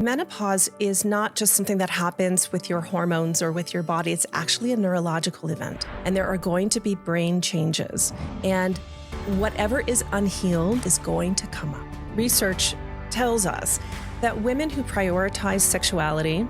Menopause is not just something that happens with your hormones or with your body. It's actually a neurological event. And there are going to be brain changes. And whatever is unhealed is going to come up. Research tells us that women who prioritize sexuality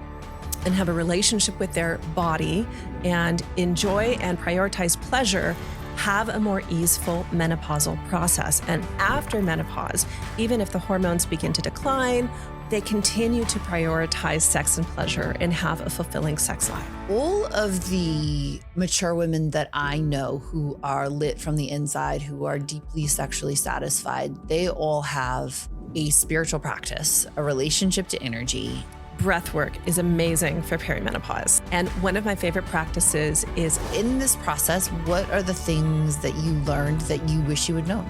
and have a relationship with their body and enjoy and prioritize pleasure have a more easeful menopausal process. And after menopause, even if the hormones begin to decline, they continue to prioritize sex and pleasure and have a fulfilling sex life. All of the mature women that I know who are lit from the inside, who are deeply sexually satisfied, they all have a spiritual practice, a relationship to energy. Breath work is amazing for perimenopause. And one of my favorite practices is, in this process, what are the things that you learned that you wish you had known?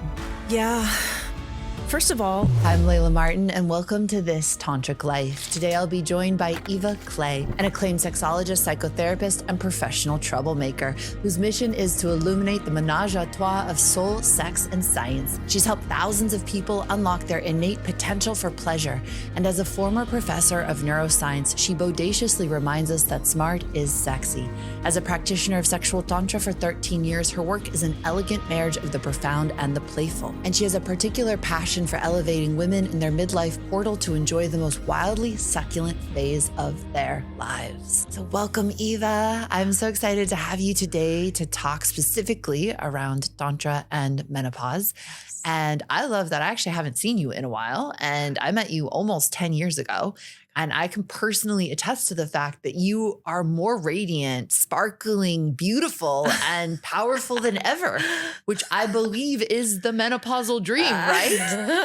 First of all, I'm Layla Martin, and welcome to This Tantric Life. Today, I'll be joined by Eva Clay, an acclaimed sexologist, psychotherapist, and professional troublemaker, whose mission is to illuminate the ménage-a-trois of soul, sex, and science. She's helped thousands of people unlock their innate potential for pleasure. And as a former professor of neuroscience, she bodaciously reminds us that smart is sexy. As a practitioner of sexual tantra for 13 years, her work is an elegant marriage of the profound and the playful. And she has a particular passion for elevating women in their midlife portal to enjoy the most wildly succulent phase of their lives. So welcome, Eva. I'm so excited to have you today to talk specifically around tantra and menopause. Yes. And I love that I actually haven't seen you in a while, and I met you almost 10 years ago. And I can personally attest to the fact that you are more radiant, sparkling, beautiful, and powerful than ever, which I believe is the menopausal dream, right?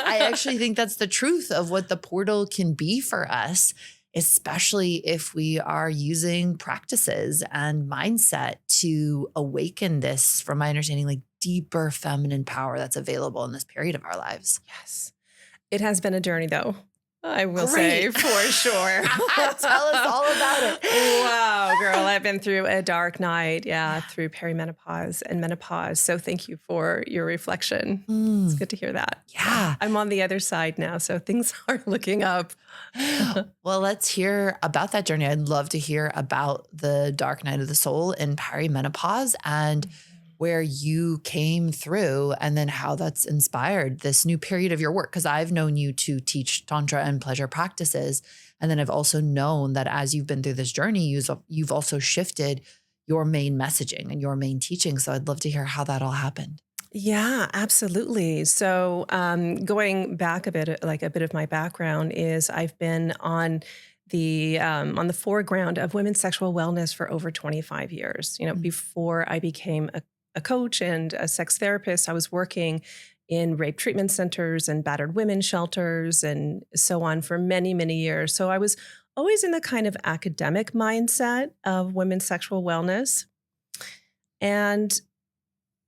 I actually think that's the truth of what the portal can be for us, especially if we are using practices and mindset to awaken this, from my understanding, like deeper feminine power that's available in this period of our lives. Yes. It has been a journey, though. I will say, for sure. Tell us all about it. Wow, girl, I've been through a dark night, through perimenopause and menopause. So thank you for your reflection. It's good to hear that. Yeah. I'm on the other side now, so things are looking up. Well, let's hear about that journey. I'd love to hear about the dark night of the soul in perimenopause and where you came through, and then how that's inspired this new period of your work. Because I've known you to teach tantra and pleasure practices. And then I've also known that as you've been through this journey, you've also shifted your main messaging and your main teaching. So I'd love to hear how that all happened. Yeah, absolutely. So going back a bit of my background is I've been on the foreground of women's sexual wellness for over 25 years. You know, before I became a coach and a sex therapist, I was working in rape treatment centers and battered women shelters and so on for many, many years. So I was always in the kind of academic mindset of women's sexual wellness. And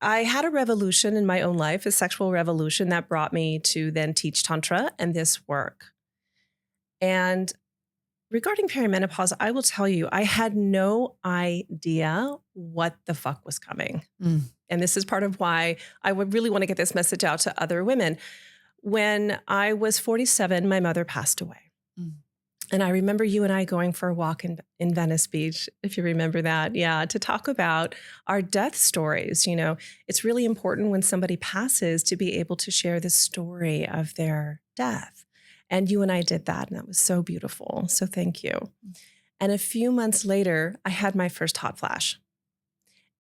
I had a revolution in my own life, a sexual revolution that brought me to then teach tantra and this work. And regarding perimenopause, I will tell you, I had no idea what the fuck was coming. And this is part of why I would really want to get this message out to other women. When I was 47, my mother passed away. And I remember you and I going for a walk in Venice Beach, if you remember that. Yeah, to talk about our death stories. You know, it's really important when somebody passes to be able to share the story of their death. And you and I did that, and that was so beautiful. So thank you. And a few months later, I had my first hot flash.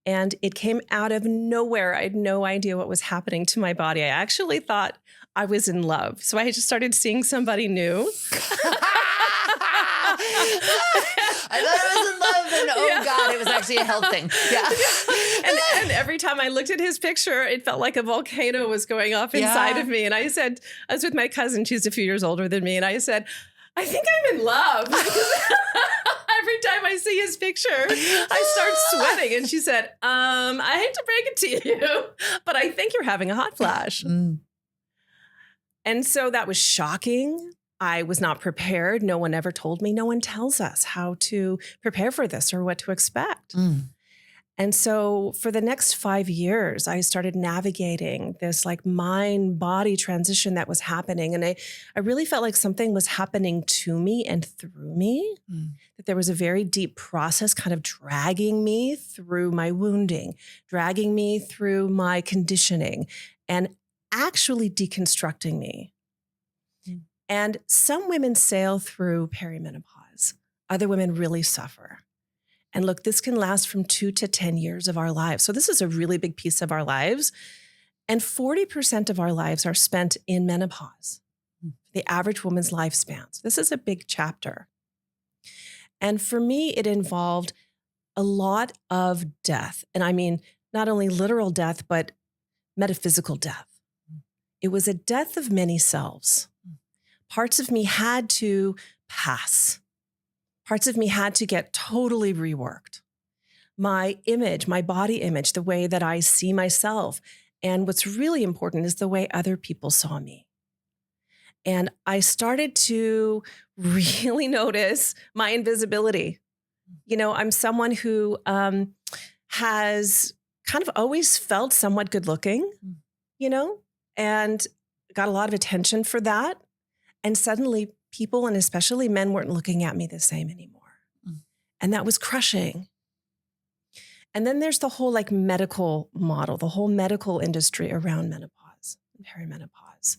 And it came out of nowhere. I had no idea what was happening to my body. I actually thought I was in love. So I just started seeing somebody new. I thought I was in love, and oh God, it was actually a health thing. Yeah. And every time I looked at his picture, it felt like a volcano was going off inside of me. And I said, I was with my cousin, she's a few years older than me. And I said, I think I'm in love. Every time I see his picture, I start sweating. And she said, I hate to break it to you, but I think you're having a hot flash. And so that was shocking. I was not prepared. No one ever told me. No one tells us how to prepare for this or what to expect. And so for the next 5 years, I started navigating this like mind-body transition that was happening. And I really felt like something was happening to me and through me, that there was a very deep process kind of dragging me through my wounding, dragging me through my conditioning, and actually deconstructing me. And some women sail through perimenopause. Other women really suffer. And look, this can last from 2 to 10 years of our lives. So this is a really big piece of our lives. And 40% of our lives are spent in menopause, the average woman's lifespan. So this is a big chapter. And for me, it involved a lot of death. And I mean, not only literal death, but metaphysical death. It was a death of many selves. Parts of me had to pass. Parts of me had to get totally reworked. My image, my body image, the way that I see myself. And what's really important is the way other people saw me. And I started to really notice my invisibility. You know, I'm someone who has kind of always felt somewhat good looking, you know, and got a lot of attention for that. And suddenly people, and especially men, weren't looking at me the same anymore. And that was crushing. And then there's the whole like medical model, the whole medical industry around menopause and perimenopause.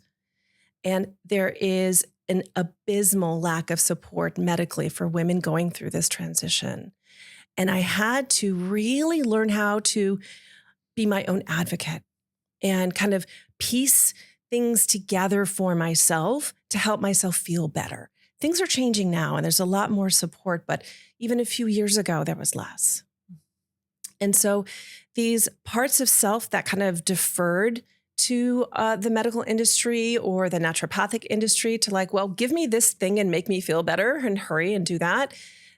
And there is an abysmal lack of support medically for women going through this transition. And I had to really learn how to be my own advocate and kind of piece things together for myself to help myself feel better. Things are changing now and there's a lot more support, but even a few years ago, there was less. And so these parts of self that kind of deferred to the medical industry or the naturopathic industry to like, well, give me this thing and make me feel better and hurry and do that,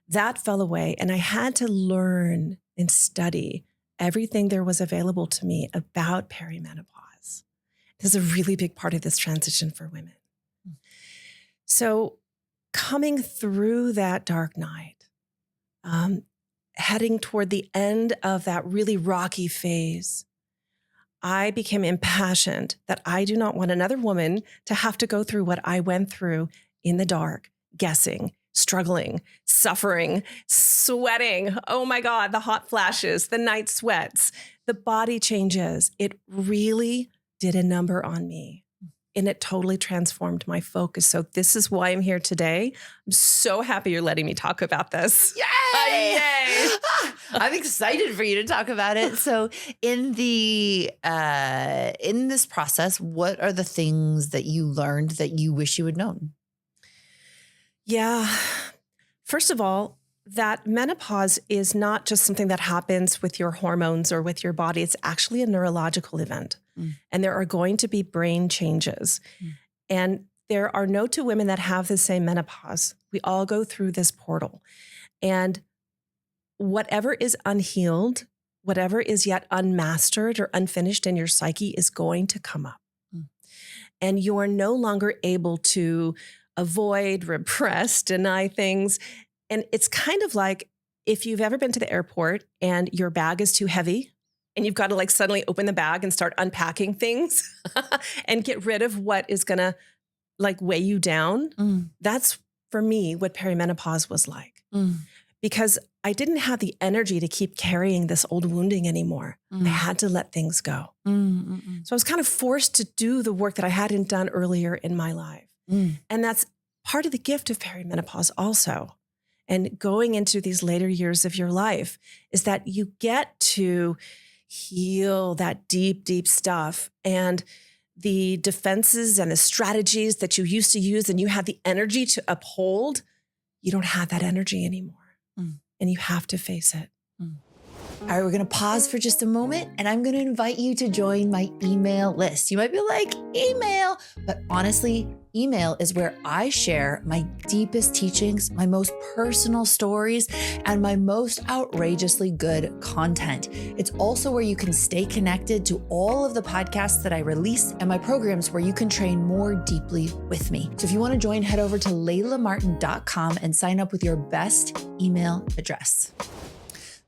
that fell away. And I had to learn and study everything there was available to me about perimenopause. This is a really big part of this transition for women. So coming through that dark night, heading toward the end of that really rocky phase, I became impassioned that I do not want another woman to have to go through what I went through in the dark, guessing, struggling, suffering, sweating. Oh my God, the hot flashes, the night sweats, the body changes. It really did a number on me. And it totally transformed my focus. So this is why I'm here today. I'm so happy you're letting me talk about this. Yay! Yay! I'm excited for you to talk about it. So in this process, what are the things that you learned that you wish you had known? Yeah. First of all, that menopause is not just something that happens with your hormones or with your body. It's actually a neurological event. And there are going to be brain changes. And there are no two women that have the same menopause. We all go through this portal. And whatever is unhealed, whatever is yet unmastered or unfinished in your psyche is going to come up. And you are no longer able to avoid, repress, deny things. And it's kind of like if you've ever been to the airport and your bag is too heavy and you've got to like suddenly open the bag and start unpacking things and get rid of what is going to like weigh you down. That's for me what perimenopause was like. Because I didn't have the energy to keep carrying this old wounding anymore. I had to let things go. So I was kind of forced to do the work that I hadn't done earlier in my life. And that's part of the gift of perimenopause also. And going into these later years of your life is that you get to heal that deep, deep stuff. And the defenses and the strategies that you used to use and you had the energy to uphold, you don't have that energy anymore. And you have to face it. All right, we're going to pause for just a moment and I'm going to invite you to join my email list. You might be like, email, but honestly, email is where I share my deepest teachings, my most personal stories, and my most outrageously good content. It's also where you can stay connected to all of the podcasts that I release and my programs where you can train more deeply with me. So if you want to join, head over to laylamartin.com and sign up with your best email address.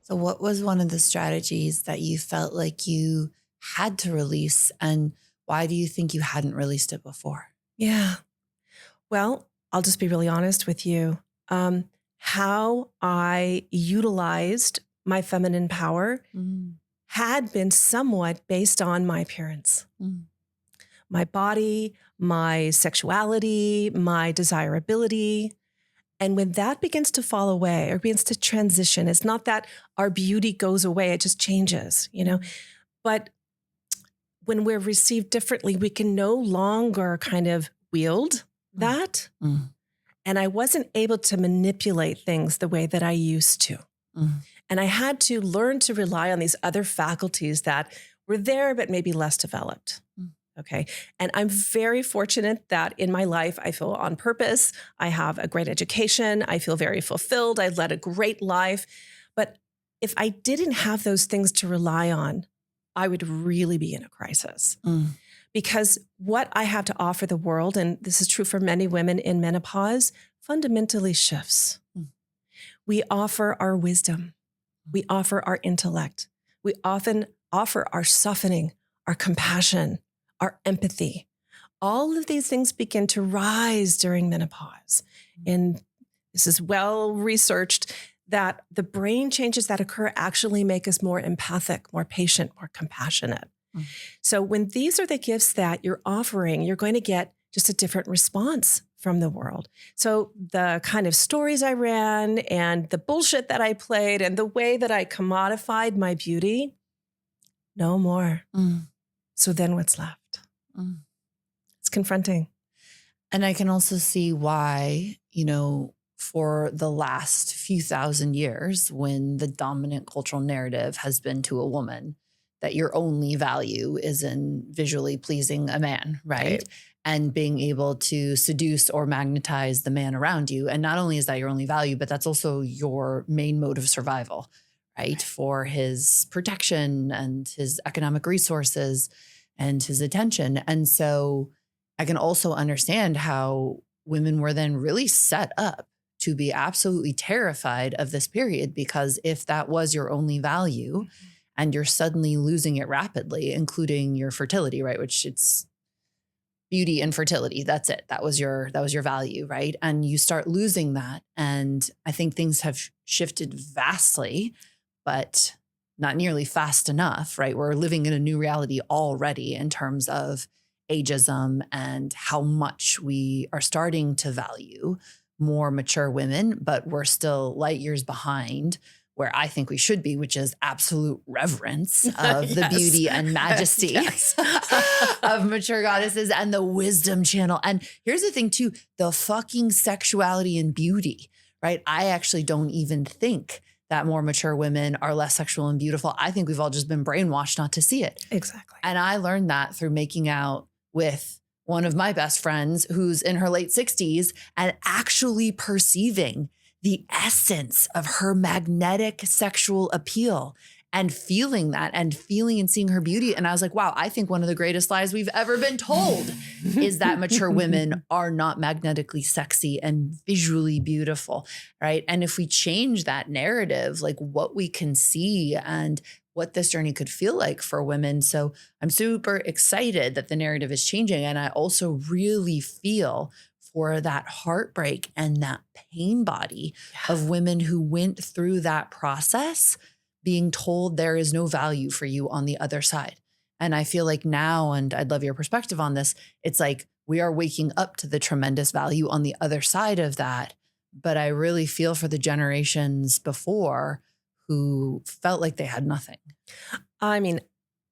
So what was one of the strategies that you felt like you had to release, and why do you think you hadn't released it before? Yeah. Well, I'll just be really honest with you. How I utilized my feminine power Mm, had been somewhat based on my appearance, mm, my body, my sexuality, my desirability. And when that begins to fall away or begins to transition, it's not that our beauty goes away, it just changes, But when we're received differently, we can no longer kind of wield mm, that. mm, And I wasn't able to manipulate things the way that I used to. mm, And I had to learn to rely on these other faculties that were there, but maybe less developed. mm. Okay. And I'm very fortunate that in my life, I feel on purpose. I have a great education. I feel very fulfilled. I've led a great life. But if I didn't have those things to rely on, I would really be in a crisis. Mm. Because what I have to offer the world, and this is true for many women in menopause, fundamentally shifts. Mm. We offer our wisdom. We offer our intellect. We often offer our softening, our compassion, our empathy. All of these things begin to rise during menopause. And this is well researched that the brain changes that occur actually make us more empathic, more patient, more compassionate. Mm. So when these are the gifts that you're offering, you're going to get just a different response from the world. So the kind of stories I ran and the bullshit that I played and the way that I commodified my beauty, no more. Mm. So then what's left? Mm. It's confronting. And I can also see why, for the last few thousand years, when the dominant cultural narrative has been to a woman that your only value is in visually pleasing a man, right? And being able to seduce or magnetize the man around you. And not only is that your only value, but that's also your main mode of survival, right? For his protection and his economic resources and his attention. And so I can also understand how women were then really set up to be absolutely terrified of this period, because if that was your only value and you're suddenly losing it rapidly, including your fertility, right? Which it's beauty and fertility. That's it. That was your value, right? And you start losing that. And I think things have shifted vastly, but not nearly fast enough, right? We're living in a new reality already in terms of ageism and how much we are starting to value more mature women, but we're still light years behind where I think we should be, which is absolute reverence of the beauty and majesty of mature goddesses and the wisdom channel. And here's the thing too, the fucking sexuality and beauty, right? I actually don't even think that more mature women are less sexual and beautiful. I think we've all just been brainwashed not to see it. Exactly. And I learned that through making out with one of my best friends who's in her late 60s and actually perceiving the essence of her magnetic sexual appeal and feeling that and feeling and seeing her beauty. And I was like, wow, I think one of the greatest lies we've ever been told is that mature women are not magnetically sexy and visually beautiful, right? And if we change that narrative, like what we can see and what this journey could feel like for women. So I'm super excited that the narrative is changing. And I also really feel for that heartbreak and that pain body of women who went through that process being told there is no value for you on the other side. And I feel like now, and I'd love your perspective on this, it's like we are waking up to the tremendous value on the other side of that. But I really feel for the generations before who felt like they had nothing. I mean,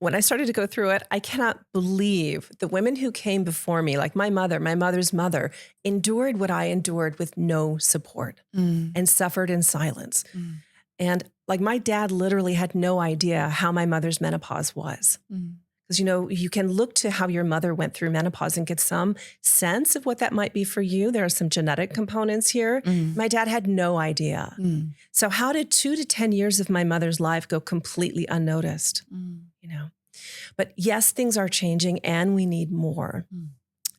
when I started to go through it, I cannot believe the women who came before me, like my mother's mother, endured what I endured with no support and suffered in silence. And like my dad literally had no idea how my mother's menopause was. Because, you can look to how your mother went through menopause and get some sense of what that might be for you. There are some genetic components here. My dad had no idea. So how did 2 to 10 years of my mother's life go completely unnoticed? But yes, things are changing and we need more.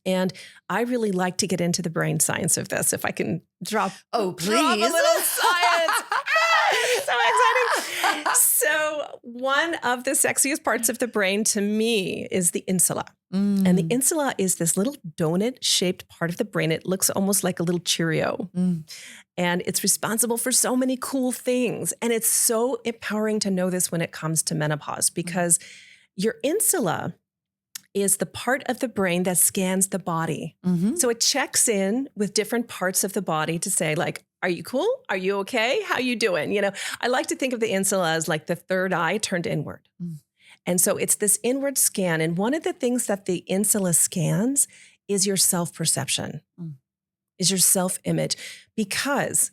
And I really like to get into the brain science of this. If I can drop please. a little science. so exciting. So one of the sexiest parts of the brain to me is the insula. And the insula is this little donut-shaped part of the brain. It looks almost like a little Cheerio. And it's responsible for so many cool things. And it's so empowering to know this when it comes to menopause, because your insula is the part of the brain that scans the body. So it checks in with different parts of the body to say, like, are you cool? Are you okay? How you doing? You know, I like to think of the insula as like the third eye turned inward. And so it's this inward scan. And one of the things that the insula scans is your self-perception, is your self-image, because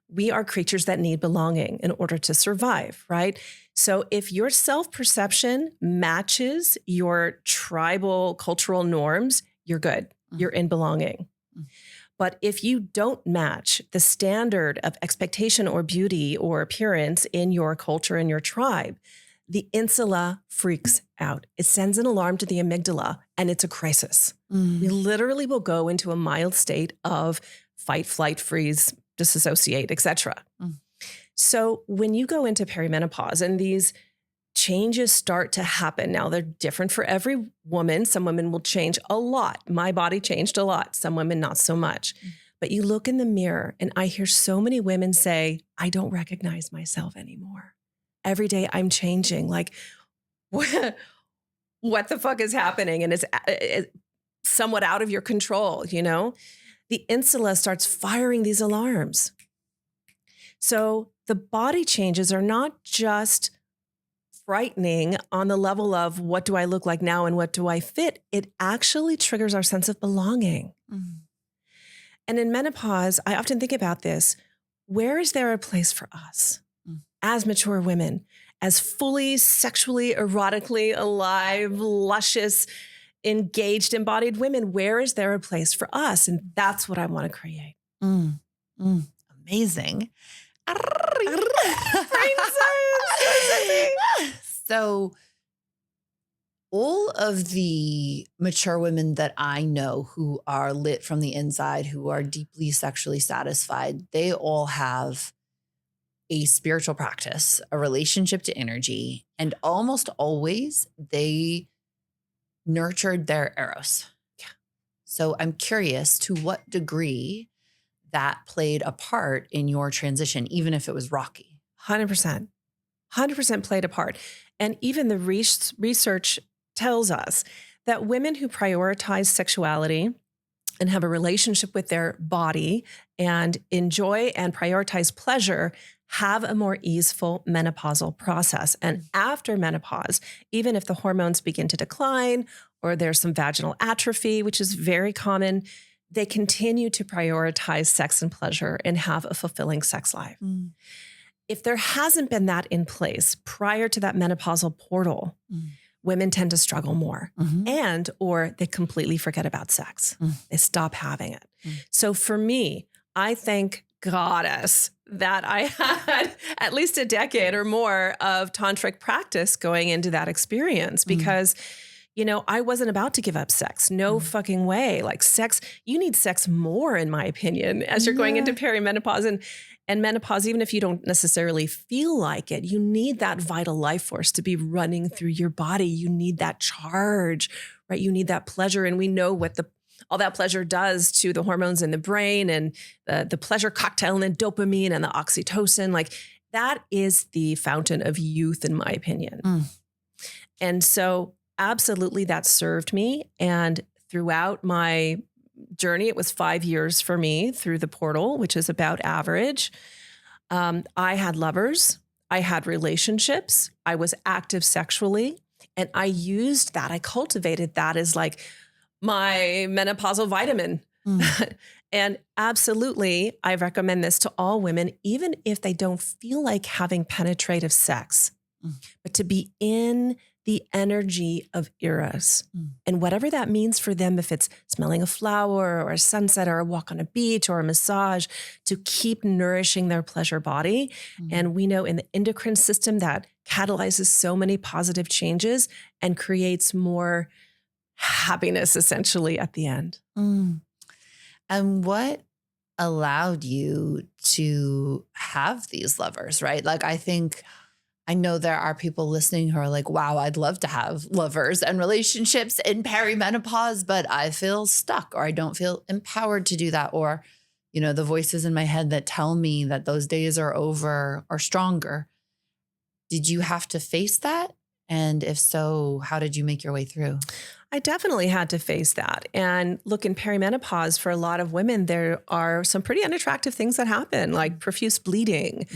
we are creatures that need belonging in order to survive, right? So if your self-perception matches your tribal cultural norms, you're good. You're in belonging. But if you don't match the standard of expectation or beauty or appearance in your culture and your tribe, the insula freaks out. It sends an alarm to the amygdala, and it's a crisis. We literally will go into a mild state of fight, flight, freeze, disassociate, etc. So when you go into perimenopause and these changes start to happen, now they're different for every woman. Some women will change a lot. My body changed a lot. Some women not so much. But you look in the mirror, and I hear so many women say, I don't recognize myself anymore. Every day I'm changing. Like, what the fuck is happening? And it's somewhat out of your control, you know? The insula starts firing these alarms. So the body changes are not just frightening on the level of what do I look like now and what do I fit? It actually triggers our sense of belonging. And in menopause, I often think about this. Where is there a place for us as mature women, as fully sexually, erotically alive, luscious, engaged, embodied women? Where is there a place for us? And that's what I want to create. Amazing. So all of the mature women that I know who are lit from the inside, who are deeply sexually satisfied, they all have a spiritual practice, a relationship to energy, and almost always they nurtured their eros. So I'm curious to what degree that played a part in your transition, even if it was rocky. 100%. 100% played a part. And even the research tells us that women who prioritize sexuality and have a relationship with their body and enjoy and prioritize pleasure have a more easeful menopausal process. And after menopause, even if the hormones begin to decline or there's some vaginal atrophy, which is very common, they continue to prioritize sex and pleasure and have a fulfilling sex life. If there hasn't been that in place prior to that menopausal portal, women tend to struggle more and or they completely forget about sex. They stop having it. So for me, I thank Goddess that I had at least a decade or more of tantric practice going into that experience because you know, I wasn't about to give up sex. No fucking way. Like sex, you need sex more, in my opinion, as you're going into perimenopause and menopause, even if you don't necessarily feel like it, you need that vital life force to be running through your body. You need that charge, right? You need that pleasure. And we know what all that pleasure does to the hormones in the brain and the pleasure cocktail and the dopamine and the oxytocin. Like that is the fountain of youth, in my opinion. And so absolutely that served me. And throughout my journey, it was 5 years for me through the portal, which is about average. I had lovers, I had relationships, I was active sexually, and I used that. I cultivated that as like my menopausal vitamin. And absolutely, I recommend this to all women, even if they don't feel like having penetrative sex, but to be in the energy of eros. And whatever that means for them, if it's smelling a flower or a sunset or a walk on a beach or a massage, to keep nourishing their pleasure body. And we know in the endocrine system that catalyzes so many positive changes and creates more happiness essentially at the end. And what allowed you to have these lovers, right? Like, I know there are people listening who are like, wow, I'd love to have lovers and relationships in perimenopause, but I feel stuck or I don't feel empowered to do that. Or, the voices in my head that tell me that those days are over are stronger. Did you have to face that? And if so, how did you make your way through? I definitely had to face that. And look, in perimenopause, for a lot of women, there are some pretty unattractive things that happen, like profuse bleeding,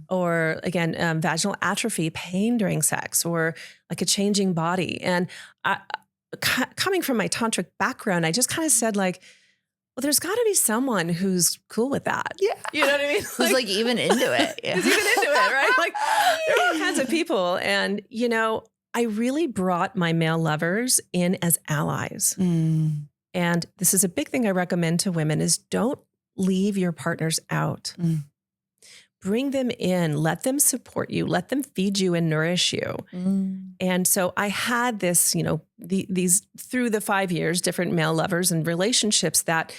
or again, vaginal atrophy, pain during sex, or like a changing body. And coming from my tantric background, I just kind of said like, well, there's got to be someone who's cool with that. Yeah. You know what I mean? Who's like even into it. Yeah. Who's even into it, right? Like there are all kinds of people. And, I really brought my male lovers in as allies. And this is a big thing I recommend to women is don't leave your partners out. Bring them in, let them support you, let them feed you and nourish you. And so I had this, these through the 5 years, different male lovers and relationships that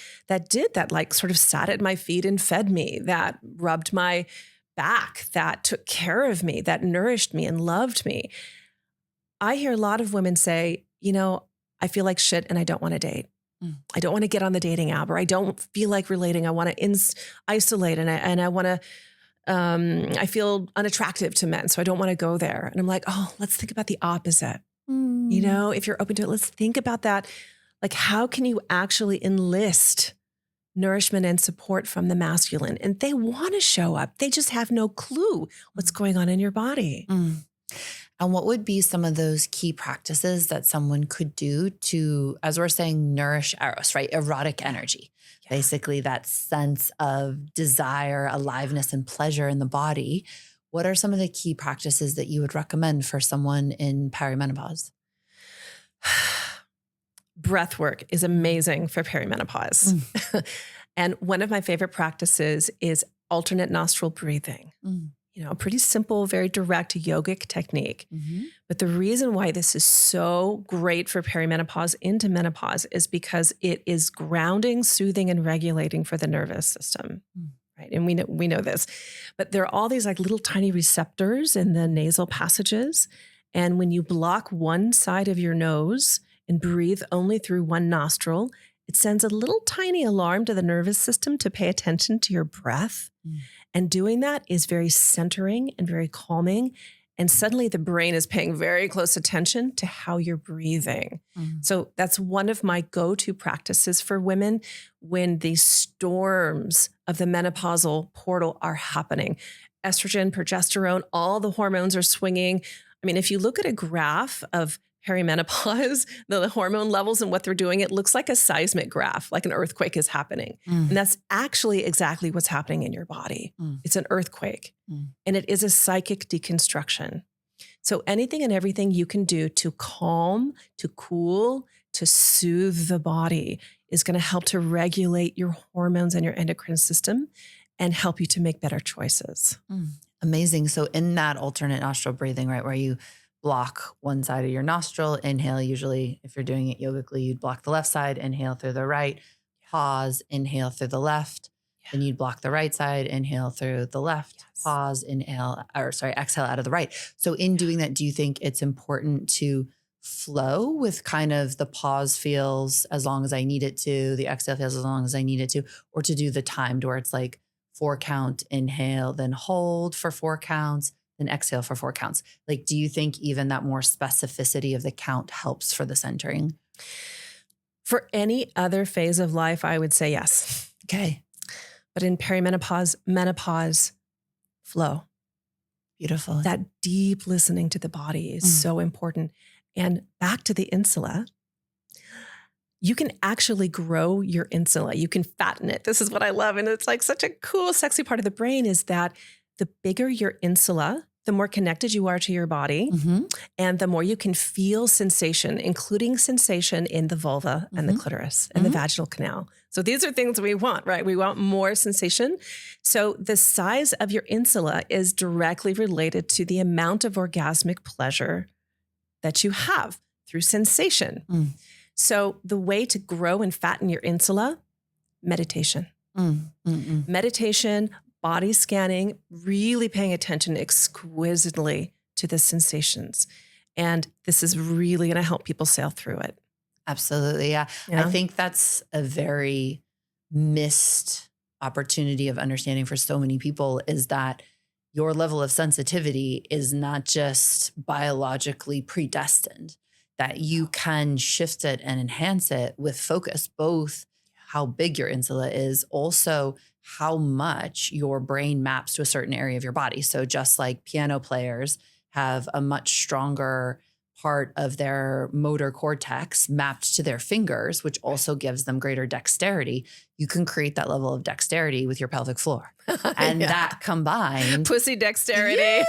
did that, like sort of sat at my feet and fed me, that rubbed my back, that took care of me, that nourished me and loved me. I hear a lot of women say, I feel like shit and I don't want to date. I don't want to get on the dating app, or I don't feel like relating. I want to isolate and I want to, I feel unattractive to men, so I don't want to go there. And I'm like, oh, let's think about the opposite. If you're open to it, let's think about that. Like, how can you actually enlist nourishment and support from the masculine? And they want to show up. They just have no clue what's going on in your body. And what would be some of those key practices that someone could do to, as we're saying, nourish eros, right? Erotic energy. Yeah. Basically that sense of desire, aliveness, and pleasure in the body. What are some of the key practices that you would recommend for someone in perimenopause? Breath work is amazing for perimenopause. And one of my favorite practices is alternate nostril breathing. A pretty simple, very direct yogic technique. But the reason why this is so great for perimenopause into menopause is because it is grounding, soothing, and regulating for the nervous system. Right. And we know this, but there are all these like little tiny receptors in the nasal passages. And when you block one side of your nose and breathe only through one nostril, it sends a little tiny alarm to the nervous system to pay attention to your breath. And doing that is very centering and very calming. And suddenly the brain is paying very close attention to how you're breathing. So that's one of my go-to practices for women when the storms of the menopausal portal are happening. Estrogen, progesterone, all the hormones are swinging. I mean, if you look at a graph of perimenopause, the hormone levels and what they're doing, it looks like a seismic graph, like an earthquake is happening. And that's actually exactly what's happening in your body. It's an earthquake and it is a psychic deconstruction. So anything and everything you can do to calm, to cool, to soothe the body is going to help to regulate your hormones and your endocrine system and help you to make better choices. Amazing. So in that alternate nostril breathing, right, where you block one side of your nostril, inhale. Usually if you're doing it yogically, you'd block the left side, inhale through the right, pause, inhale through the left. Then you'd block the right side, inhale through the left, pause, exhale out of the right. So in doing that, do you think it's important to flow with kind of the pause feels as long as I need it to, the exhale feels as long as I need it to, or to do the timed where it's like 4 count, inhale, then hold for 4 counts, then exhale for 4 counts. Like, do you think even that more specificity of the count helps for the centering? For any other phase of life, I would say yes. Okay. But in perimenopause, menopause, flow. Beautiful. That deep listening to the body is so important. And back to the insula, you can actually grow your insula. You can fatten it. This is what I love. And it's like such a cool, sexy part of the brain is that the bigger your insula, the more connected you are to your body, and the more you can feel sensation, including sensation in the vulva and the clitoris and the vaginal canal. So these are things we want, right? We want more sensation. So the size of your insula is directly related to the amount of orgasmic pleasure that you have through sensation. So the way to grow and fatten your insula, meditation. Meditation, body scanning, really paying attention exquisitely to the sensations. And this is really going to help people sail through it. Absolutely. Yeah. I Yeah. think that's a very missed opportunity of understanding for so many people, is that your level of sensitivity is not just biologically predestined, that you can shift it and enhance it with focus, both how big your insula is, also how much your brain maps to a certain area of your body. So just like piano players have a much stronger part of their motor cortex mapped to their fingers, which also gives them greater dexterity, you can create that level of dexterity with your pelvic floor. And that combined Pussy dexterity.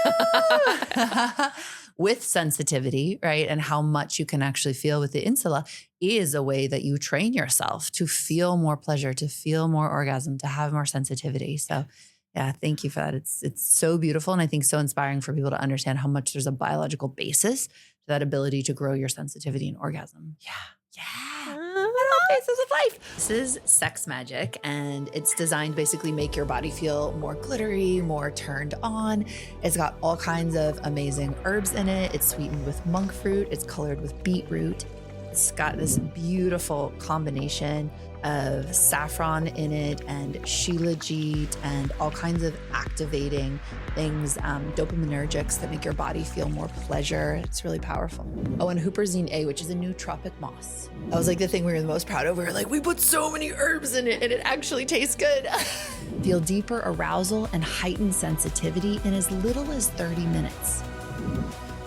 with sensitivity, right? And how much you can actually feel with the insula is a way that you train yourself to feel more pleasure, to feel more orgasm, to have more sensitivity. So yeah, thank you for that. It's so beautiful. And I think so inspiring for people to understand how much there's a biological basis to that ability to grow your sensitivity and orgasm. Yeah. Yeah. All phases of life. This is Sex Magic, and it's designed to basically make your body feel more glittery, more turned on. It's got all kinds of amazing herbs in it. It's sweetened with monk fruit. It's colored with beetroot. It's got this beautiful combination of saffron in it and shilajit and all kinds of activating things, dopaminergics that make your body feel more pleasure. It's really powerful. Oh, and huperzine A, which is a nootropic moss. That was like the thing we were the most proud of. We were like, we put so many herbs in it and it actually tastes good. Feel deeper arousal and heightened sensitivity in as little as 30 minutes.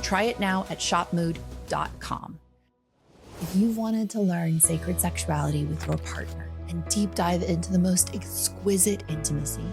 Try it now at shopmood.com. If you wanted to learn sacred sexuality with your partner and deep dive into the most exquisite intimacy,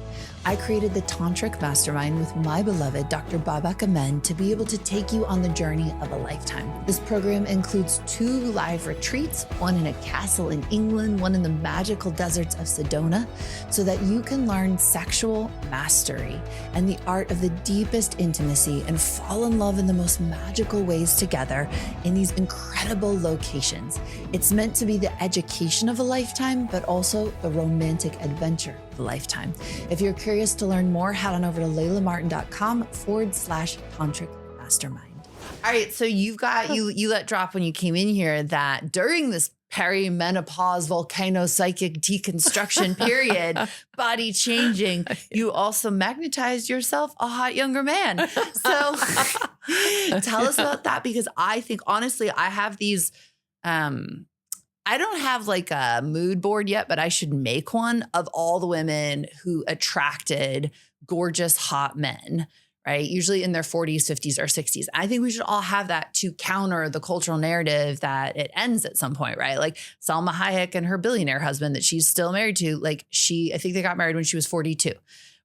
I created the Tantric Mastermind with my beloved Dr. Babak Amen to be able to take you on the journey of a lifetime. This program includes 2 live retreats, one in a castle in England, one in the magical deserts of Sedona, so that you can learn sexual mastery and the art of the deepest intimacy and fall in love in the most magical ways together in these incredible locations. It's meant to be the education of a lifetime, but also the romantic adventure of a lifetime. If you're curious to learn more, head on over to laylamartin.com/tantric mastermind. All right. So you've got, you let drop when you came in here that during this perimenopause volcano psychic deconstruction period, body changing, you also magnetized yourself a hot younger man. So tell us about that, because I think honestly, I have these, I don't have like a mood board yet, but I should make one of all the women who attracted gorgeous, hot men, right? Usually in their 40s, 50s, or 60s. I think we should all have that to counter the cultural narrative that it ends at some point, right? Like Salma Hayek and her billionaire husband that she's still married to, like I think they got married when she was 42.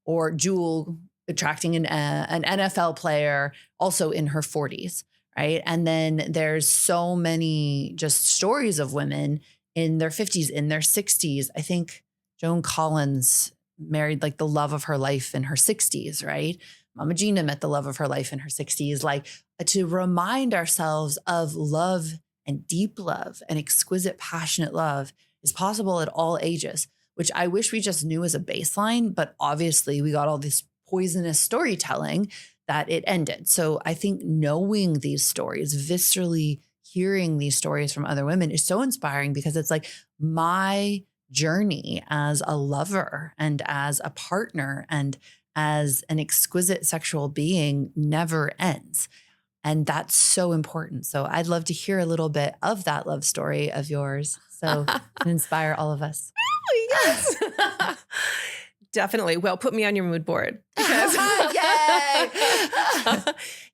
Or Jewel attracting an NFL player also in her 40s. Right. And then there's so many just stories of women in their 50s, in their 60s. I think Joan Collins married like the love of her life in her 60s, right? Mama Gina met the love of her life in her 60s. Like to remind ourselves of love and deep love and exquisite, passionate love is possible at all ages, which I wish we just knew as a baseline. But obviously we got all this poisonous storytelling that it ended. So I think knowing these stories, viscerally hearing these stories from other women is so inspiring, because it's like my journey as a lover and as a partner and as an exquisite sexual being never ends. And that's so important. So I'd love to hear a little bit of that love story of yours. So and inspire all of us. Yes. Definitely. Well, put me on your mood board. Because Yay!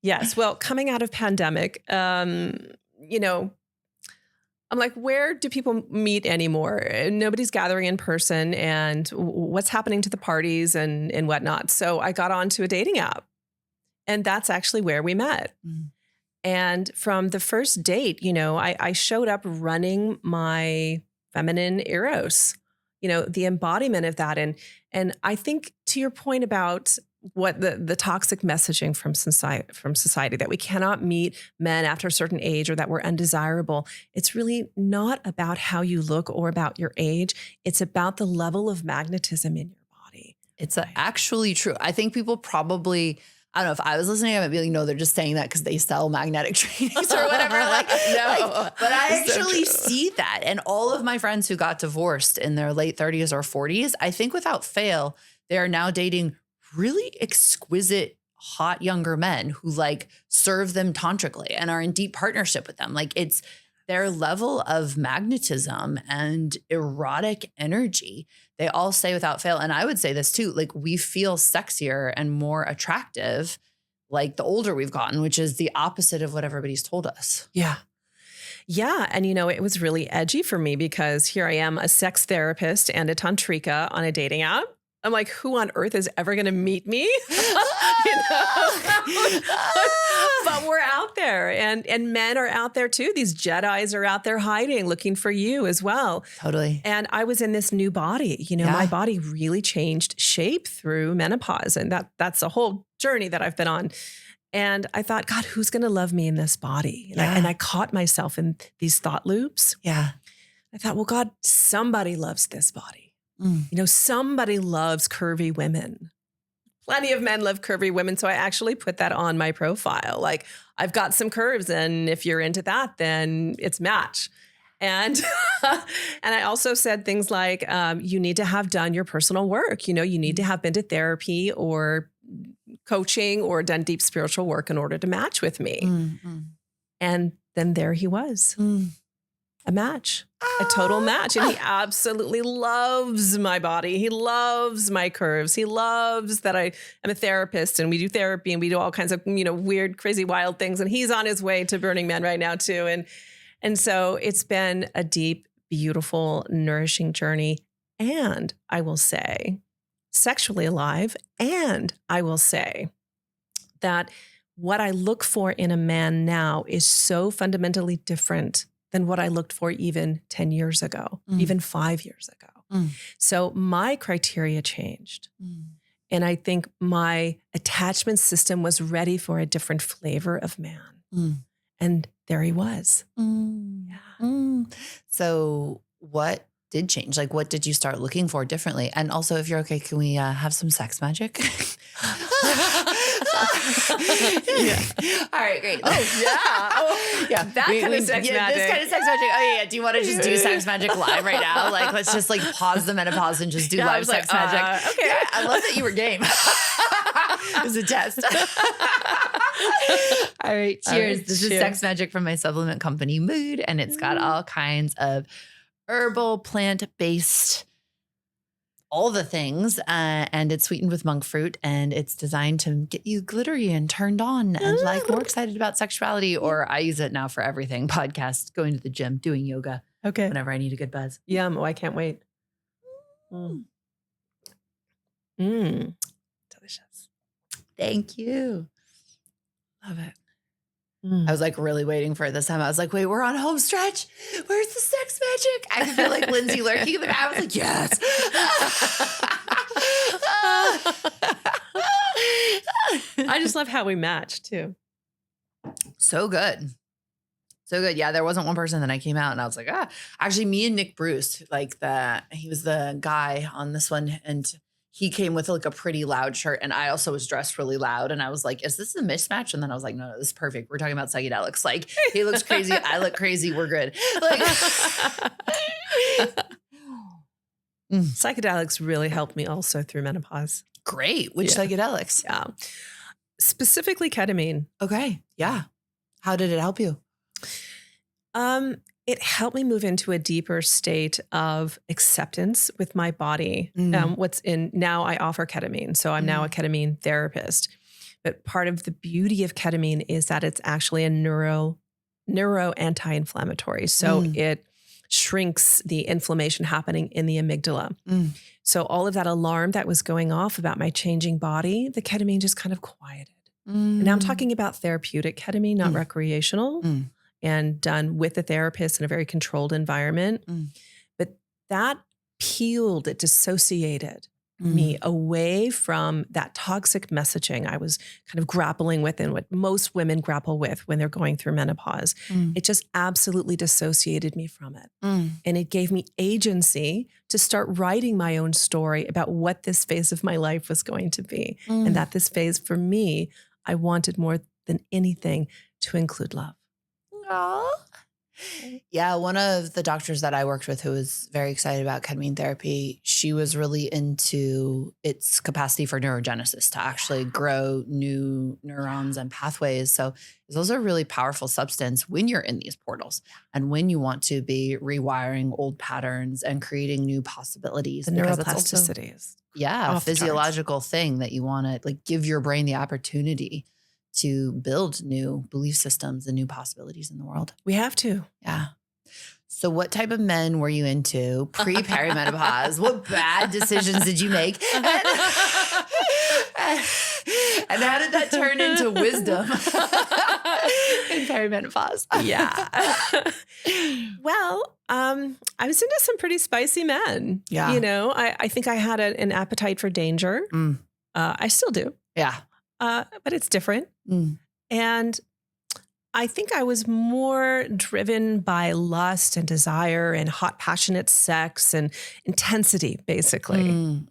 Yes. Well, coming out of pandemic, I'm like, where do people meet anymore? Nobody's gathering in person, and what's happening to the parties and whatnot. So I got onto a dating app, and that's actually where we met. Mm. And from the first date, I showed up running my feminine eros, the embodiment of that. And I think to your point about what the toxic messaging from society that we cannot meet men after a certain age or that we're undesirable. It's really not about how you look or about your age. It's about the level of magnetism in your body. It's actually true. I think people probably, I don't know, if I was listening, I might be like, no, they're just saying that because they sell magnetic trainings or whatever. But I actually see that. And all of my friends who got divorced in their late 30s or 40s, I think without fail, they are now dating really exquisite, hot younger men who like serve them tantrically and are in deep partnership with them. Like it's their level of magnetism and erotic energy. They all say without fail, and I would say this too, like we feel sexier and more attractive like the older we've gotten, which is the opposite of what everybody's told us. Yeah. Yeah. And, it was really edgy for me because here I am, a sex therapist and a tantrika on a dating app. I'm like, who on earth is ever going to meet me? But we're out there and men are out there too. These Jedis are out there hiding, looking for you as well. Totally. And I was in this new body, my body really changed shape through menopause. And that's a whole journey that I've been on. And I thought, God, who's going to love me in this body? And I caught myself in these thought loops. Yeah. I thought, well, God, somebody loves this body. Somebody loves curvy women. Plenty of men love curvy women. So I actually put that on my profile. Like I've got some curves and if you're into that, then it's match. And, and I also said things like, you need to have done your personal work. You need to have been to therapy or coaching or done deep spiritual work in order to match with me. And then there he was. A match, a total match. And he absolutely loves my body. He loves my curves. He loves that I am a therapist and we do therapy and we do all kinds of, weird, crazy, wild things. And he's on his way to Burning Man right now too. And so it's been a deep, beautiful, nourishing journey. And I will say sexually alive. And I will say that what I look for in a man now is so fundamentally different than what I looked for even 10 years ago, even 5 years ago. So my criteria changed. And I think my attachment system was ready for a different flavor of man. And there he was. So what did change? Like, what did you start looking for differently? And also, if you're okay, can we have some sex magic? Yeah. All right, great. That kind of sex magic. This kind of sex magic. Oh yeah. Do you want to just do sex magic live right now? Like, let's just like pause the menopause and just do live sex magic. Okay. Yeah, I love that you were game. It was a test. All right. Cheers. This is sex magic from my supplement company, Mood, and it's got all kinds of herbal, plant-based, all the things, and it's sweetened with monk fruit, and it's designed to get you glittery and turned on and like more excited about sexuality. Or I use it now for everything: podcast, going to the gym, doing yoga. Okay. Whenever I need a good buzz. Yum. Oh, I can't wait. Delicious. Thank you. Love it. I was like really waiting for it this time. I was like, wait, we're on home stretch. Where's the sex magic? I could feel like Lindsay lurking in the back. I was like, yes. I just love how we match too. So good. So good. Yeah, there wasn't one person that I came out and I was like, actually me and Nick Bruce, he was the guy on this one, and he came with like a pretty loud shirt, and I also was dressed really loud, and I was like, is this a mismatch? And then I was like, no, this is perfect. We're talking about psychedelics. Like he looks crazy. I look crazy. We're good. Like psychedelics really helped me also through menopause. Great. Which psychedelics? Yeah. Specifically ketamine. Okay. Yeah. How did it help you? It helped me move into a deeper state of acceptance with my body. Now I offer ketamine. So I'm now a ketamine therapist. But part of the beauty of ketamine is that it's actually a neuro anti-inflammatory. So it shrinks the inflammation happening in the amygdala. So all of that alarm that was going off about my changing body, the ketamine just kind of quieted. And now I'm talking about therapeutic ketamine, not recreational. And done with a therapist in a very controlled environment. But that peeled, it dissociated me away from that toxic messaging I was kind of grappling with and what most women grapple with when they're going through menopause. It just absolutely dissociated me from it. And it gave me agency to start writing my own story about what this phase of my life was going to be. And that this phase for me, I wanted more than anything to include love. Aww. Yeah, one of the doctors that I worked with who was very excited about ketamine therapy, she was really into its capacity for neurogenesis to actually grow new neurons and pathways. So it's also a really powerful substance when you're in these portals and when you want to be rewiring old patterns and creating new possibilities. The neuroplasticity is a physiological thing that you want to like give your brain the opportunity to build new belief systems and new possibilities in the world. We have to. Yeah. So what type of men were you into pre-perimenopause? What bad decisions did you make? And how did that turn into wisdom in perimenopause? Yeah. Well, I was into some pretty spicy men. Yeah. You know, I think I had an appetite for danger. I still do. Yeah. But it's different. And I think I was more driven by lust and desire and hot, passionate sex and intensity, basically.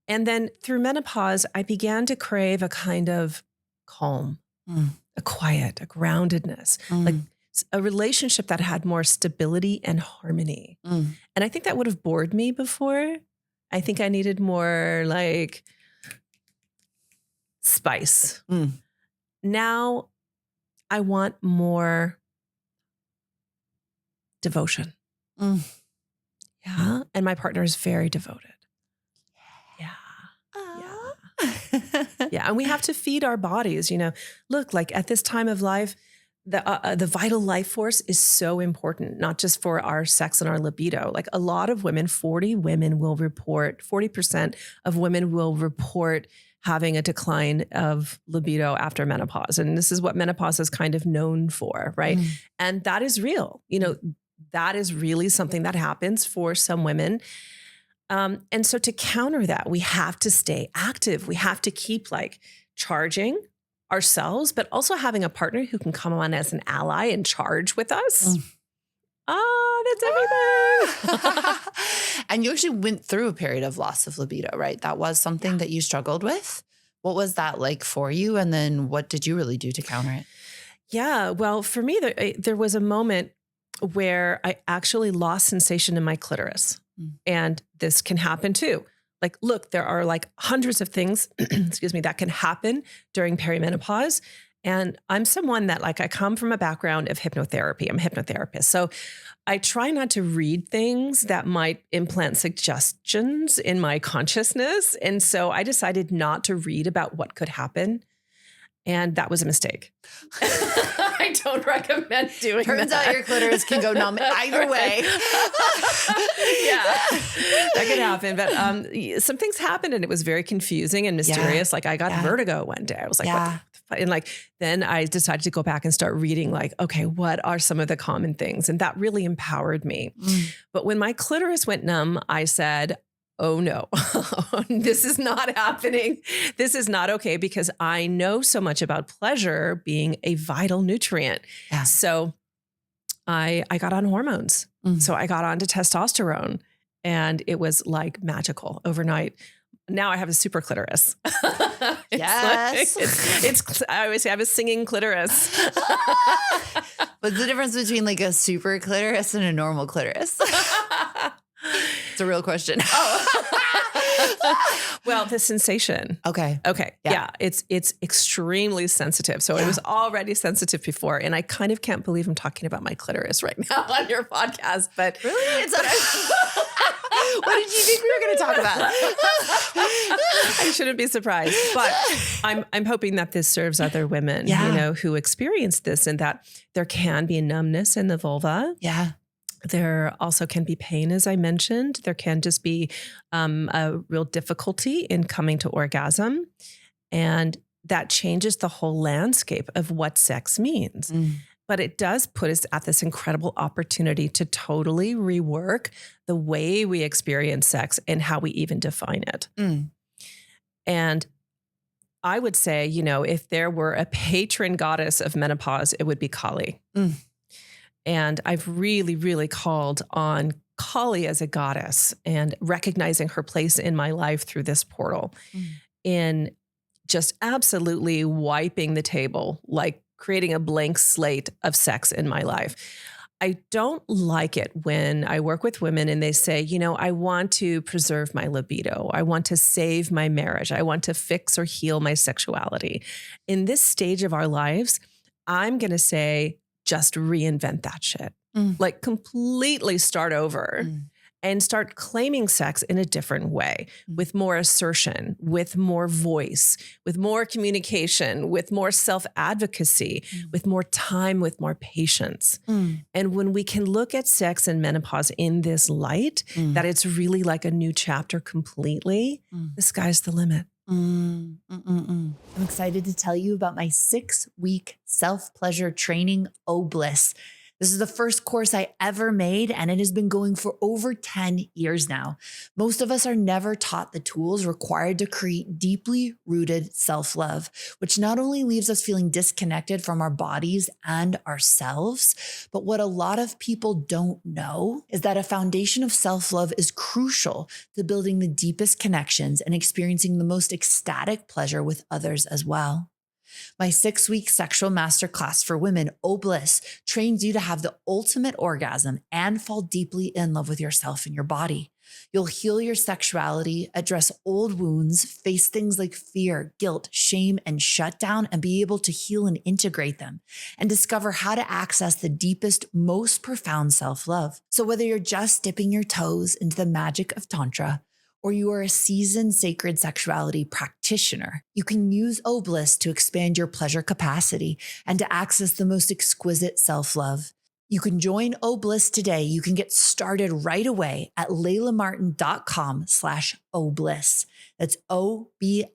And then through menopause, I began to crave a kind of calm, a quiet, a groundedness, like a relationship that had more stability and harmony. And I think that would have bored me before. I think I needed more like spice. Now I want more devotion. Yeah. And my partner is very devoted. Yeah. And we have to feed our bodies, you know, look, like at this time of life, the vital life force is so important, not just for our sex and our libido. Like a lot of women, 40% of women will report having a decline of libido after menopause. And this is what menopause is kind of known for, right? And that is real. You know, that is really something that happens for some women. And so to counter that, we have to stay active. We have to keep like charging ourselves, but also having a partner who can come on as an ally and charge with us. That's everything. And you actually went through a period of loss of libido, right? That was something that you struggled with. What was that like for you? And then what did you really do to counter it? Yeah, well, for me, there was a moment where I actually lost sensation in my clitoris. And this can happen too. Like, look, there are like hundreds of things, excuse me, that can happen during perimenopause. And I'm someone that like, I come from a background of hypnotherapy. I'm a hypnotherapist. So I try not to read things that might implant suggestions in my consciousness. And so I decided not to read about what could happen. And that was a mistake. I don't recommend doing Turns that. out your clitoris can go numb either way. Yeah, that could happen. But some things happened and it was very confusing and mysterious. Like I got vertigo one day. I was like, what the fuck? And like, then I decided to go back and start reading like, okay, what are some of the common things? And that really empowered me. But when my clitoris went numb, I said, oh no, this is not happening. This is not okay because I know so much about pleasure being a vital nutrient. Yeah. So I got on hormones. So I got onto testosterone and it was like magical overnight. Now I have a super clitoris. Yes. I always say I have a singing clitoris. What's the difference between like a super clitoris and a normal clitoris? It's a real question. Well, the sensation. Okay. Yeah. It's extremely sensitive. So it was already sensitive before. And I kind of can't believe I'm talking about my clitoris right now on your podcast, but really? What did you think we were going to talk about? I shouldn't be surprised, but I'm hoping that this serves other women, you know, who experience this and that there can be numbness in the vulva. Yeah. There also can be pain, as I mentioned. There can just be a real difficulty in coming to orgasm. And that changes the whole landscape of what sex means. But it does put us at this incredible opportunity to totally rework the way we experience sex and how we even define it. Mm. And I would say, if there were a patron goddess of menopause, it would be Kali. Mm. And I've really, really called on Kali as a goddess and recognizing her place in my life through this portal in just absolutely wiping the table, like creating a blank slate of sex in my life. I don't like it when I work with women and they say, I want to preserve my libido. I want to save my marriage. I want to fix or heal my sexuality. In this stage of our lives, I'm going to say, just reinvent that shit. Like completely start over and start claiming sex in a different way, with more assertion, with more voice, with more communication, with more self-advocacy, with more time, with more patience. And when we can look at sex and menopause in this light, that it's really like a new chapter completely, the sky's the limit. I'm excited to tell you about my 6-week self-pleasure training, Obliss. This is the first course I ever made, and it has been going for over 10 years now. Most of us are never taught the tools required to create deeply rooted self-love, which not only leaves us feeling disconnected from our bodies and ourselves, but what a lot of people don't know is that a foundation of self-love is crucial to building the deepest connections and experiencing the most ecstatic pleasure with others as well. My 6-week sexual masterclass for women, Obliss, trains you to have the ultimate orgasm and fall deeply in love with yourself and your body. You'll heal your sexuality, address old wounds, face things like fear, guilt, shame, and shutdown, and be able to heal and integrate them, and discover how to access the deepest, most profound self-love. So whether you're just dipping your toes into the magic of Tantra, or you are a seasoned sacred sexuality practitioner, you can use Obliss to expand your pleasure capacity and to access the most exquisite self-love. You can join Obliss today. You can get started right away at laylamartin.com/Obliss. That's OBLISS,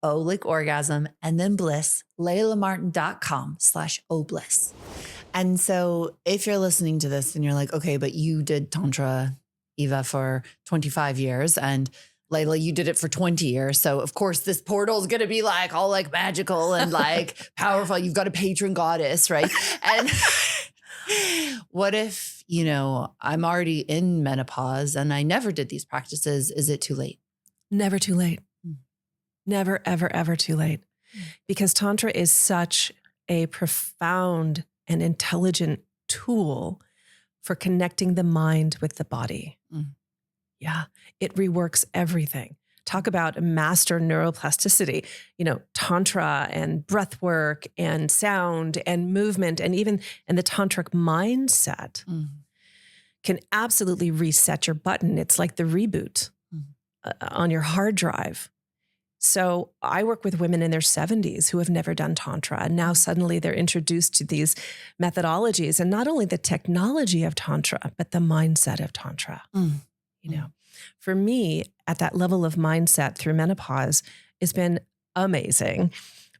O like orgasm, and then bliss, laylamartin.com/Obliss. And so if you're listening to this and you're like, okay, but you did Tantra, Eva, for 25 years, and Layla, you did it for 20 years. So of course this portal is going to be like all like magical and like powerful. You've got a patron goddess, right? And what if, I'm already in menopause and I never did these practices? Is it too late? Never too late. Never, ever, ever too late. Because Tantra is such a profound and intelligent tool for connecting the mind with the body. Yeah, it reworks everything. Talk about master neuroplasticity, Tantra and breath work and sound and movement and even the tantric mindset can absolutely reset your button. It's like the reboot on your hard drive. So I work with women in their 70s who have never done Tantra. And now suddenly they're introduced to these methodologies, and not only the technology of Tantra, but the mindset of Tantra. For me, at that level of mindset through menopause, it's been amazing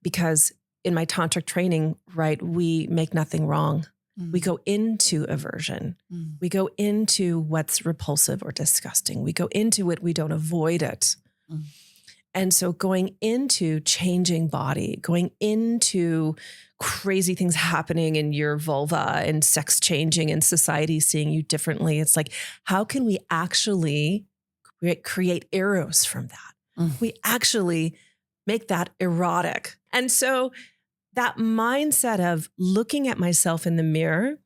because in my tantric training, right, we make nothing wrong. We go into aversion. We go into what's repulsive or disgusting. We go into it. We don't avoid it. And so going into changing body, going into crazy things happening in your vulva and sex changing and society seeing you differently, it's like, how can we actually create eros from that? We actually make that erotic. And so that mindset of looking at myself in the mirror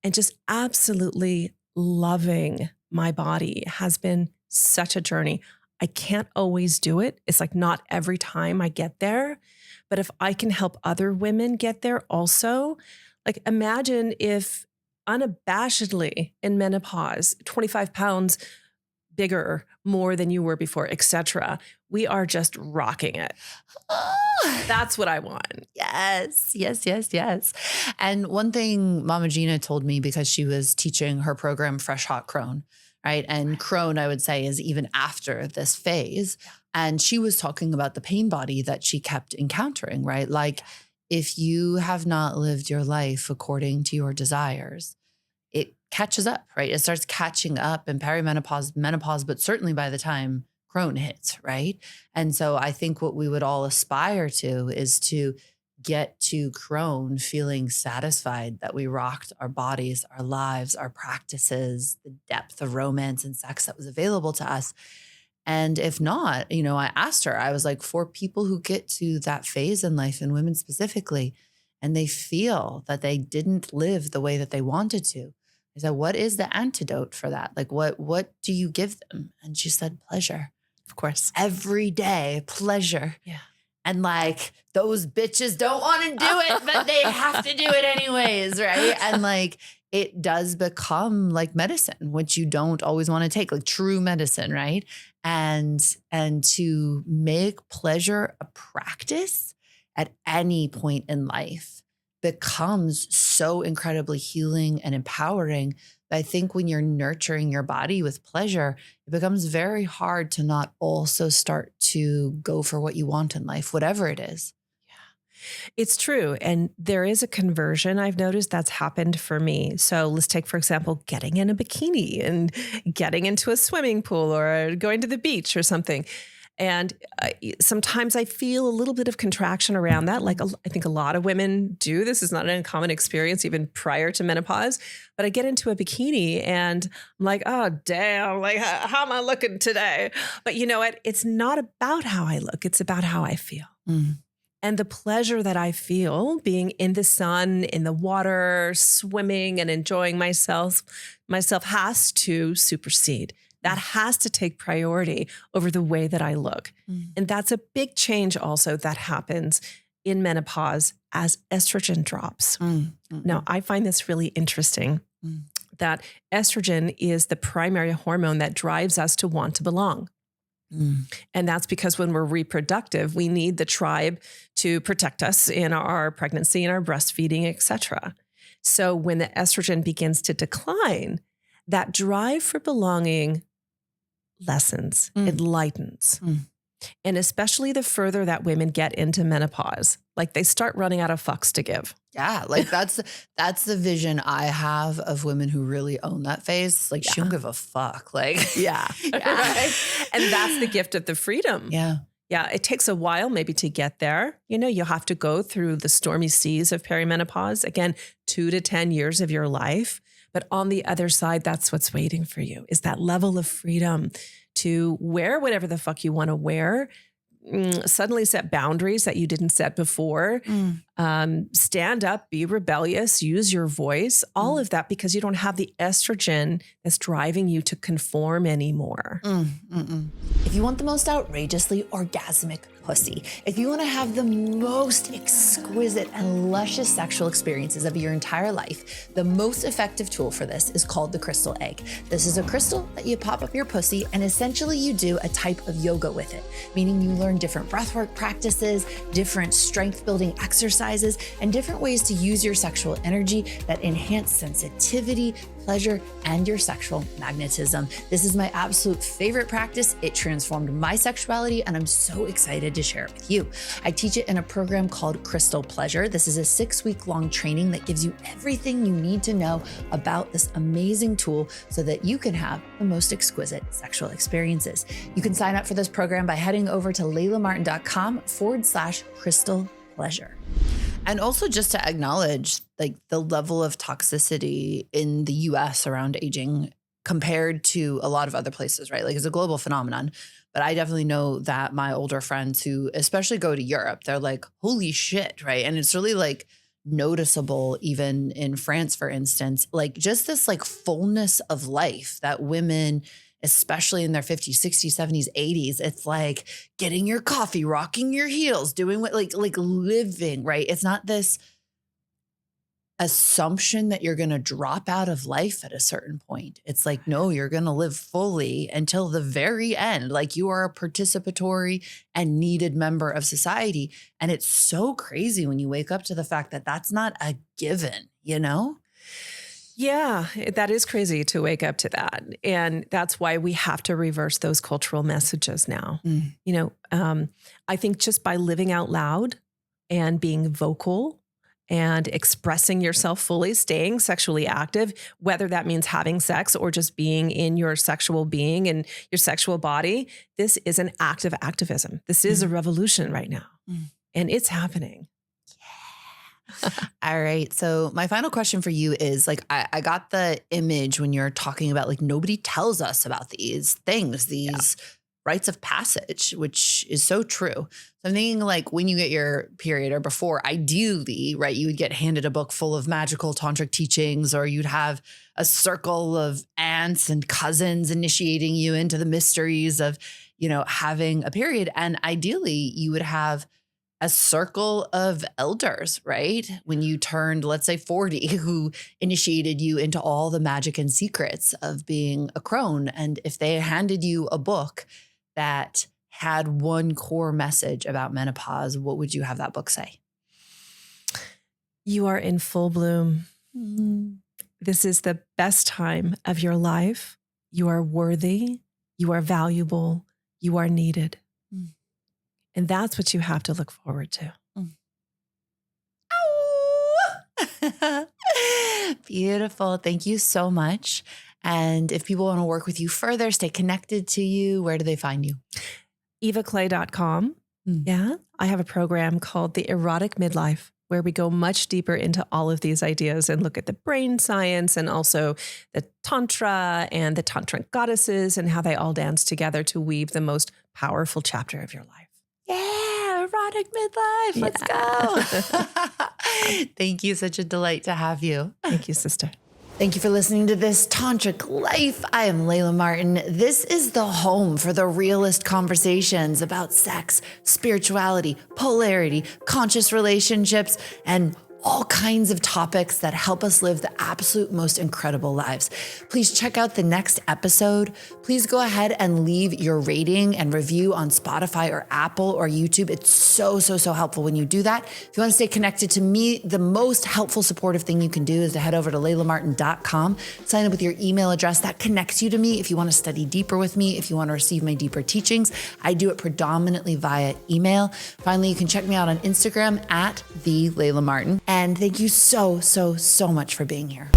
and just absolutely loving my body has been such a journey. I can't always do it. It's like not every time I get there. But if I can help other women get there also, like imagine if unabashedly in menopause, 25 pounds bigger, more than you were before, etc. We are just rocking it. That's what I want. Yes. And one thing Mama Gina told me, because she was teaching her program, Fresh Hot Crone, right? And crone, I would say, is even after this phase. And she was talking about the pain body that she kept encountering, right? Like if you have not lived your life according to your desires, it catches up, right? It starts catching up in perimenopause, menopause, but certainly by the time crone hits, right? And so I think what we would all aspire to is to get to crone feeling satisfied that we rocked our bodies, our lives, our practices, the depth of romance and sex that was available to us. And if not, I asked her, I was like, for people who get to that phase in life, and women specifically, and they feel that they didn't live the way that they wanted to, I said, what is the antidote for that? Like, what do you give them? And she said, pleasure. Of course. Every day, pleasure. Yeah. And like, those bitches don't want to do it, but they have to do it anyways, right? And like, it does become like medicine, which you don't always want to take, like true medicine, right? And to make pleasure a practice at any point in life becomes so incredibly healing and empowering. I think when you're nurturing your body with pleasure, it becomes very hard to not also start to go for what you want in life, whatever it is. It's true. And there is a conversion I've noticed that's happened for me. So let's take, for example, getting in a bikini and getting into a swimming pool or going to the beach or something. And sometimes I feel a little bit of contraction around that. Like I think a lot of women do. This is not an uncommon experience even prior to menopause. But I get into a bikini and I'm like, oh, damn, like how am I looking today? But you know what? It's not about how I look. It's about how I feel. Mm. And the pleasure that I feel being in the sun, in the water, swimming and enjoying myself has to supersede. That has to take priority over the way that I look. Mm. And that's a big change also that happens in menopause as estrogen drops. Now, I find this really interesting that estrogen is the primary hormone that drives us to want to belong. And that's because when we're reproductive, we need the tribe to protect us in our pregnancy and our breastfeeding, et cetera. So when the estrogen begins to decline, that drive for belonging lessens, it lightens. And especially the further that women get into menopause, like they start running out of fucks to give. Yeah, like that's the vision I have of women who really own that phase. Like she don't give a fuck. Like yeah. Right? And that's the gift of the freedom. Yeah. Yeah, it takes a while maybe to get there. You have to go through the stormy seas of perimenopause. Again, 2 to 10 years of your life. But on the other side, that's what's waiting for you, is that level of freedom to wear whatever the fuck you want to wear, suddenly set boundaries that you didn't set before, stand up, be rebellious, use your voice, all of that because you don't have the estrogen that's driving you to conform anymore. If you want the most outrageously orgasmic pussy, if you want to have the most exquisite and luscious sexual experiences of your entire life, the most effective tool for this is called the crystal egg. This is a crystal that you pop up your pussy and essentially you do a type of yoga with it, meaning you learn different breathwork practices, different strength building exercises, and different ways to use your sexual energy that enhance sensitivity, pleasure, and your sexual magnetism. This is my absolute favorite practice. It transformed my sexuality, and I'm so excited to share it with you. I teach it in a program called Crystal Pleasure. This is a 6-week-long training that gives you everything you need to know about this amazing tool so that you can have the most exquisite sexual experiences. You can sign up for this program by heading over to laylamartin.com/crystal pleasure. And also just to acknowledge like the level of toxicity in the US around aging compared to a lot of other places, right? Like it's a global phenomenon. But I definitely know that my older friends who especially go to Europe, they're like, holy shit, right? And it's really like noticeable even in France, for instance, like just this like fullness of life that women, especially in their 50s, 60s, 70s, 80s, it's like getting your coffee, rocking your heels, doing what like living, right? It's not this assumption that you're going to drop out of life at a certain point. It's like, no, you're going to live fully until the very end. Like you are a participatory and needed member of society. And it's so crazy when you wake up to the fact that that's not a given, you know? Yeah, that is crazy to wake up to that. And that's why we have to reverse those cultural messages now. I think just by living out loud and being vocal and expressing yourself fully, staying sexually active, whether that means having sex or just being in your sexual being and your sexual body. This is an act of activism. This is a revolution right now, and it's happening. All right. So my final question for you is like, I got the image when you're talking about like, nobody tells us about these things, these rites of passage, which is so true. So I'm thinking like when you get your period or before, ideally, right, you would get handed a book full of magical tantric teachings, or you'd have a circle of aunts and cousins initiating you into the mysteries of, you know, having a period. And ideally you would have a circle of elders, right? When you turned, let's say 40, who initiated you into all the magic and secrets of being a crone. And if they handed you a book that had one core message about menopause, what would you have that book say? You are in full bloom. This is the best time of your life. You are worthy. You are valuable. You are needed. And that's what you have to look forward to. Beautiful. Thank you so much. And if people want to work with you further, stay connected to you, where do they find you? EvaClay.com. Yeah. I have a program called the Erotic Midlife, where we go much deeper into all of these ideas and look at the brain science and also the Tantra and the Tantric goddesses and how they all dance together to weave the most powerful chapter of your life. Yeah, erotic midlife. Let's go. Thank you. Such a delight to have you. Thank you, sister. Thank you for listening to this Tantric Life. I am Layla Martin. This is the home for the realest conversations about sex, spirituality, polarity, conscious relationships, and all kinds of topics that help us live the absolute most incredible lives. Please check out the next episode. Please go ahead and leave your rating and review on Spotify or Apple or YouTube. It's so helpful when you do that. If you want to stay connected to me, the most helpful supportive thing you can do is to head over to laylamartin.com, sign up with your email address. That connects you to me if you want to study deeper with me, if you want to receive my deeper teachings. I do it predominantly via email. Finally, you can check me out on Instagram at @the Layla Martin. And thank you so much for being here.